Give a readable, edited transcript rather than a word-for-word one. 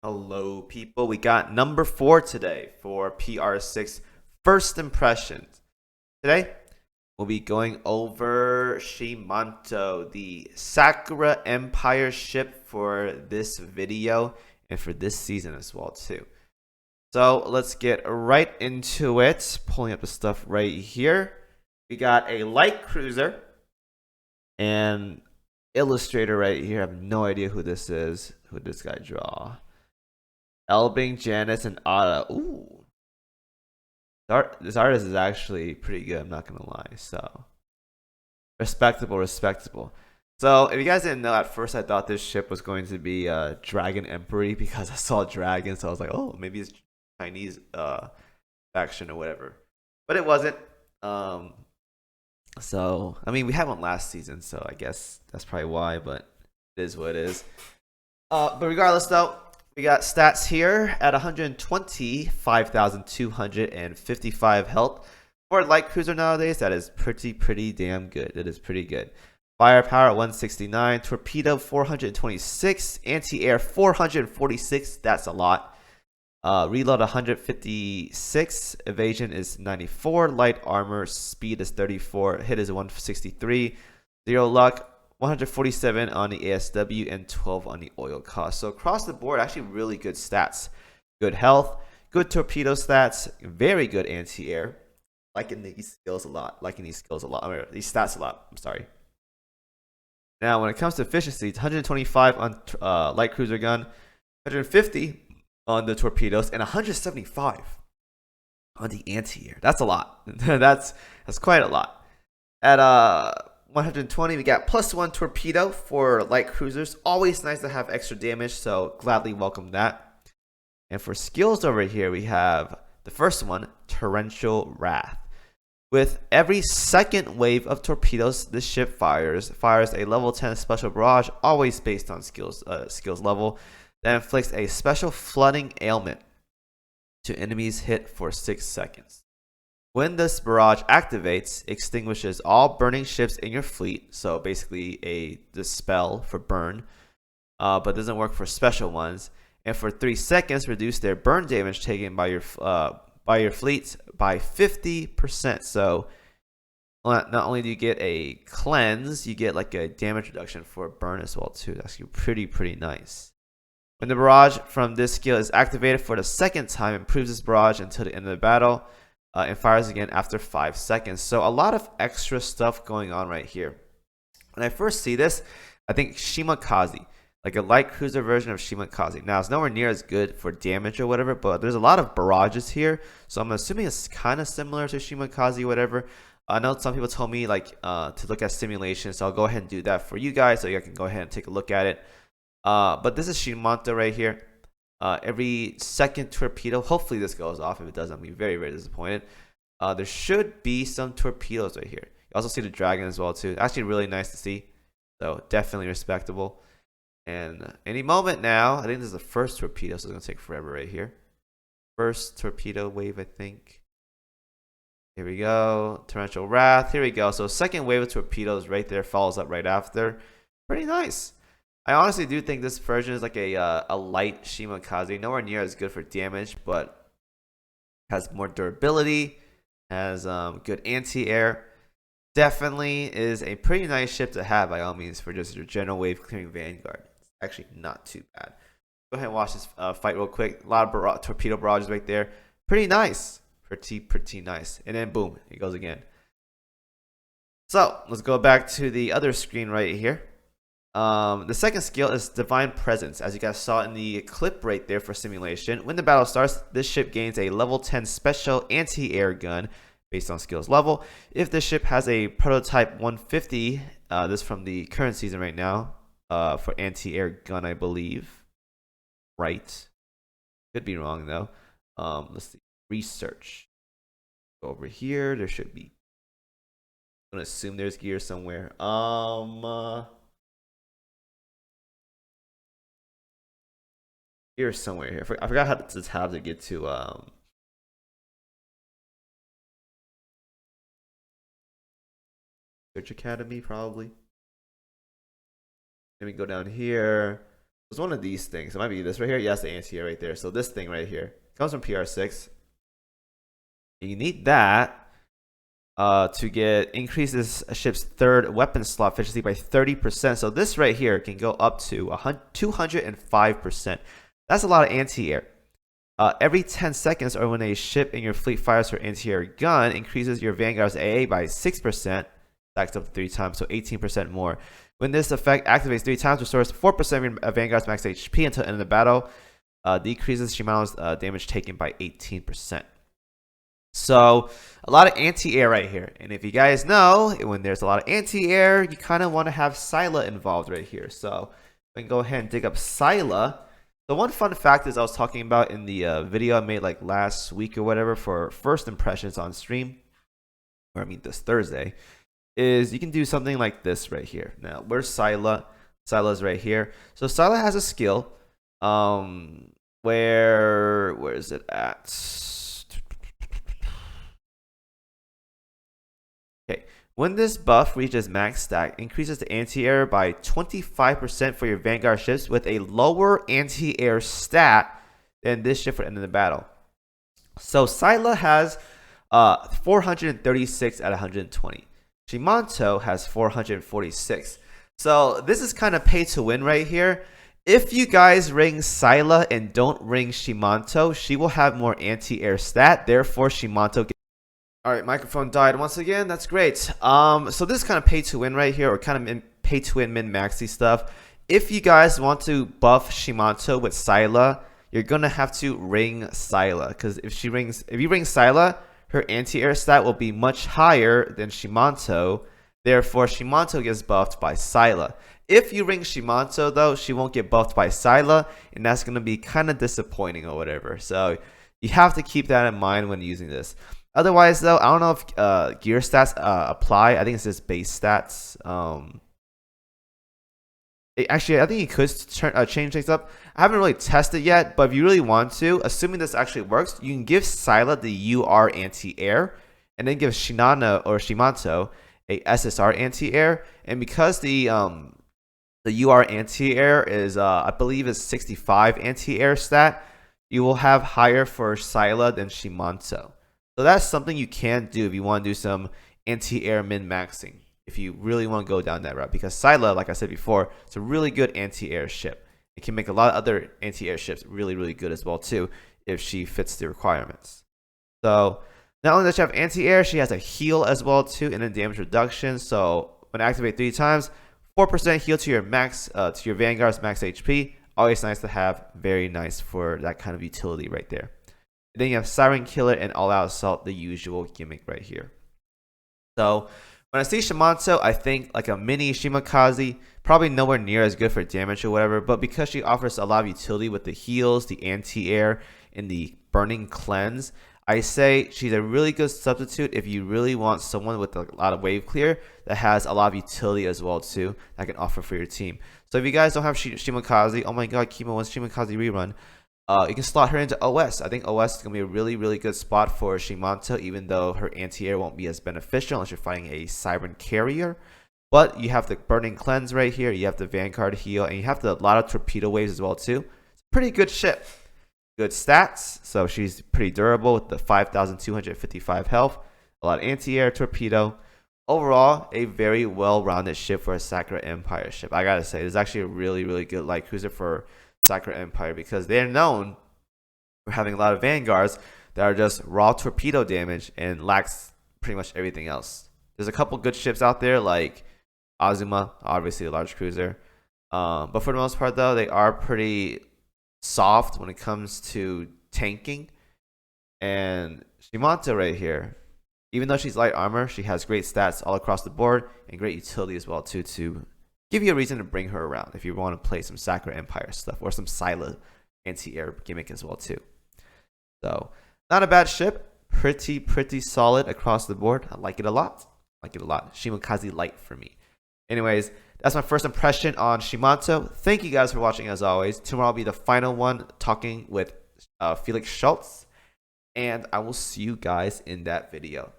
Hello, people. We got number 4 today for PR6 first impressions. Today, we'll be going over Shimanto, the Sakura Empire ship for this video and for this season as well, too. So let's get right into it. Pulling up the stuff right here. We got a light cruiser and illustrator right here. I have no idea who this is. Who did this guy draw? Elbing, Janice, and Ada. Ooh. This artist is actually pretty good, I'm not going to lie. So, respectable. So, if you guys didn't know, at first I thought this ship was going to be Dragon Emperor because I saw dragon. So, I was like, oh, maybe it's Chinese faction or whatever. But it wasn't. So, I mean, we had one last season, so I guess that's probably why, but it is what it is. But regardless, though, we got stats here at 120, 5,255 health. For a light cruiser nowadays, that is pretty damn good. It is pretty good. Firepower 169, torpedo 426, anti-air 446. That's a lot. Reload 156, evasion is 94, light armor speed is 34, hit is 163, 0 luck, 147 on the ASW and 12 on the oil cost. So across the board, actually really good stats. Good health, good torpedo stats, very good anti-air. Liking these skills a lot. These stats a lot. I'm sorry. Now, when it comes to efficiency, it's 125 on light cruiser gun, 150 on the torpedoes, and 175 on the anti-air. That's a lot. that's quite a lot. At 120, we got +1 torpedo for light cruisers. Always nice to have extra damage, so gladly welcome that. And for skills over here, we have the first one, Torrential Wrath. With every second wave of torpedoes this ship fires a level 10 special barrage, always based on skills level, that inflicts a special flooding ailment to enemies hit for 6 seconds. When this barrage activates, extinguishes all burning ships in your fleet. So basically the spell for burn, but doesn't work for special ones. And for 3 seconds, reduce their burn damage taken by your fleet by 50%. So not only do you get a cleanse, you get like a damage reduction for burn as well too. That's actually pretty nice. When the barrage from this skill is activated for the second time, improves this barrage until the end of the battle. And fires again after 5 seconds. So a lot of extra stuff going on right here. When I first see this, I think Shimakaze, like a light cruiser version of Shimakaze. Now, it's nowhere near as good for damage or whatever, but there's a lot of barrages here. So I'm assuming it's kind of similar to Shimakaze or whatever. I know some people told me to look at simulations, so I'll go ahead and do that for you guys so you can go ahead and take a look at it. But this is Shimanto right here. Every second torpedo, hopefully this goes off. If it doesn't, I'll be very disappointed. There should be some torpedoes right here. You also see the dragon as well too. Actually really nice to see. So definitely respectable. And any moment now, I think this is the first torpedo, so it's going to take forever right here. First torpedo wave, I think. Here we go. Torrential Wrath. Here we go. So second wave of torpedoes right there follows up right after. Pretty nice. I honestly do think this version is like a light Shimakaze. Nowhere near as good for damage, but has more durability, has good anti-air. Definitely is a pretty nice ship to have by all means for just your general wave clearing vanguard. It's actually not too bad. Go ahead and watch this fight real quick. A lot of torpedo barrages right there. Pretty nice. Pretty nice. And then boom, it goes again. So let's go back to the other screen right here. The second skill is Divine Presence. As you guys saw in the clip right there for simulation, when the battle starts, this ship gains a level 10 special anti-air gun based on skills level. If this ship has a prototype 150, this from the current season right now, for anti-air gun, I believe. Right. Could be wrong though. Let's see. Research. Go over here. There should be. I'm gonna assume there's gear somewhere. Here's somewhere here. I forgot how to tab to get to Search Academy probably. Let me go down here. was one of these things. It might be this right here. Yes, the anti-air right there. So this thing right here comes from PR6. You need that to get increases a ship's third weapon slot efficiency by 30%. So this right here can go up to 205%. That's a lot of anti-air. Every 10 seconds, or when a ship in your fleet fires her anti-air gun, increases your Vanguard's AA by 6%, stacks up to 3 times, so 18% more. When this effect activates 3 times, restores 4% of your Vanguard's max HP until the end of the battle, decreases Shimanto's damage taken by 18%. So a lot of anti-air right here. And if you guys know, when there's a lot of anti-air, you kind of want to have Scylla involved right here. So we can go ahead and dig up Scylla. The one fun fact is I was talking about in the video I made like last week or whatever for first impressions on stream, or I mean this Thursday, is you can do something like this right here. Now, where's Scylla? Scylla's right here. So Scylla has a skill. Where is it at? Okay. When this buff reaches max stack, increases the anti-air by 25% for your Vanguard ships with a lower anti-air stat than this ship for the end of the battle. So Scylla has 436 at 120. Shimanto has 446. So this is kind of pay to win right here. If you guys ring Scylla and don't ring Shimanto, she will have more anti-air stat. Therefore, Shimanto gets... Alright, microphone died once again. That's great. So this is kind of pay to win right here, or kind of pay to win min-maxy stuff. If you guys want to buff Shimanto with Scylla, you're gonna have to ring Scylla, because if you ring Scylla, her anti-air stat will be much higher than Shimanto. Therefore, Shimanto gets buffed by Scylla. If you ring Shimanto, though, she won't get buffed by Scylla, and that's gonna be kind of disappointing or whatever. So you have to keep that in mind when using this. Otherwise, though, I don't know if gear stats apply. I think it's just base stats. Actually, I think you could change things up. I haven't really tested yet, but if you really want to, assuming this actually works, you can give Scylla the UR anti-air, and then give Shinano or Shimanto a SSR anti-air. And because the UR anti-air is, I believe, is 65 anti-air stat, you will have higher for Scylla than Shimanto. So that's something you can do if you want to do some anti-air min-maxing, if you really want to go down that route. Because Scylla, like I said before, it's a really good anti-air ship. It can make a lot of other anti-air ships really, really good as well, too, if she fits the requirements. So not only does she have anti-air, she has a heal as well, too, and a damage reduction. So when activate 3 times, 4% heal to your max, to your Vanguard's max HP. Always nice to have. Very nice for that kind of utility right there. And then you have Siren Killer and All Out Assault, the usual gimmick right here. So when I see Shimanto, I think like a mini Shimakaze, probably nowhere near as good for damage or whatever, but because she offers a lot of utility with the heals, the anti-air, and the burning cleanse, I say she's a really good substitute if you really want someone with a lot of wave clear that has a lot of utility as well too, that can offer for your team. So if you guys don't have Shimakaze, oh my god, Kimo wants Shimakaze rerun, you can slot her into OS. I think OS is going to be a really, really good spot for Shimanto, even though her anti-air won't be as beneficial unless you're fighting a Siren carrier. But you have the Burning Cleanse right here, you have the Vanguard heal, and you have a lot of torpedo waves as well too. It's a pretty good ship. Good stats, so she's pretty durable with the 5,255 health, a lot of anti-air, torpedo. Overall, a very well-rounded ship for a Sakura Empire ship. I gotta say, it's actually a really, really good light cruiser for Sakura Empire, because they're known for having a lot of Vanguards that are just raw torpedo damage and lacks pretty much everything else. There's a couple good ships out there like Azuma, obviously a large cruiser, but for the most part though, they are pretty soft when it comes to tanking. And Shimanto right here, even though she's light armor, she has great stats all across the board and great utility as well too, to give you a reason to bring her around if you want to play some Sakura Empire stuff or some Scylla anti-air gimmick as well too. So not a bad ship, pretty solid across the board. I like it a lot. Shimakaze light for me. Anyways, that's my first impression on Shimanto. Thank you guys for watching as always. Tomorrow will be the final one, talking with Felix Schultz, and I will see you guys in that video.